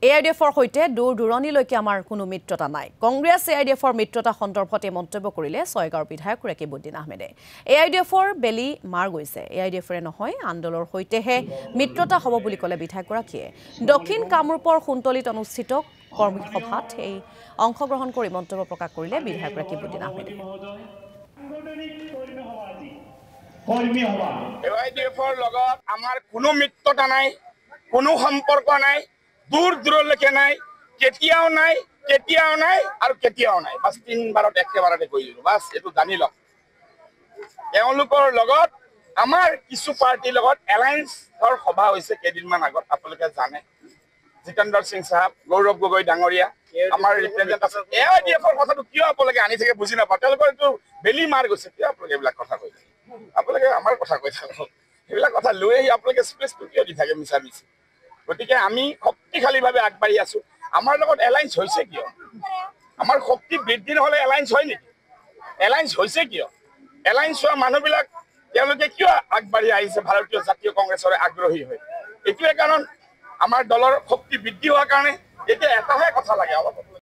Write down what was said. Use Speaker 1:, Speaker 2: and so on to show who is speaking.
Speaker 1: AIDFৰ সৈতে দূৰ দূৰণিলৈকে আমাৰ কোনো মিত্ৰতা নাই। কংগ্ৰেছ AIDFৰ মিত্ৰতা সন্দৰ্ভতে মন্তব্য কৰিলে ছয়গাঁৱৰ বিধায়ক ৰেকিবুদ্দিন আহমেদে। AIDFৰ বেলি মাৰ গৈছে। AIDFৰে নহয় আন্দোলনৰ সৈতেহে মিত্ৰতা হ'ব বুলি ক'লে বিধায়কগৰাকীয়ে। দক্ষিণ কামৰূপৰ সুন্তলিত অনুষ্ঠিত কৰ্মী সভাত এই অংশগ্ৰহণ কৰি মন্তব্য প্ৰকাশ কৰিলে বিধায়ক ৰেকিবুদ্দিন আহমেদে।
Speaker 2: AIDFৰ লগত আমাৰ কোনো মিত্ৰতা নাই, কোনো সম্পৰ্ক নাই, দূৰ দূৰলৈকে নাই, কেতিয়াও নাই আৰু কেতিয়াও নাই। বাছ 3 বাৰত একেবাৰতে কৈ দিলোঁ, বাছ এইটো জানি লওক। তেওঁলোকৰ লগত আমাৰ কিছু পাৰ্টিৰ লগত এলায়েন্সৰ সভা হৈছে কেইদিনমান আগত, আপোনালোকে জানে। জিতেন্দ্ৰ সিং সাহেব, গৌৰৱ গগৈ ডাঙৰীয়া, আমাৰ ৰিপ্ৰেজেণ্ট আছে। AIDFৰ কথাটো কিয় আপোনালোকে আনি থাকে বুজি নাপাওঁ। তেওঁলোকৰ এইটো বেলি মাৰ গৈছে, কিয় আপোনালোকে এইবিলাক কথা কৈ থাকে? আপোনালোকে আমাৰ কথা কৈ থাকক, সেইবিলাক কথা লৈ আহি আপোনালোকে স্পেচটো কিয় দি থাকে মিছা মিছি? গতিকে আমি শক্তিশালীভাৱে আগবাঢ়ি আছো। আমাৰ লগত এলায়েন্স হৈছে কিয়? আমাৰ শক্তি বৃদ্ধি নহ'লে এলায়েন্স হয় নেকি? এলায়েন্স হৈছে কিয়? এলায়েন্স হোৱা মানুহবিলাক তেওঁলোকে কিয় আগবাঢ়ি আহিছে ভাৰতীয় জাতীয় কংগ্ৰেছৰ আগ্ৰহী হৈ? এইটোৱে কাৰণ আমাৰ দলৰ শক্তি বৃদ্ধি হোৱাৰ কাৰণে। এতিয়া এটাহে কথা লাগে অলপ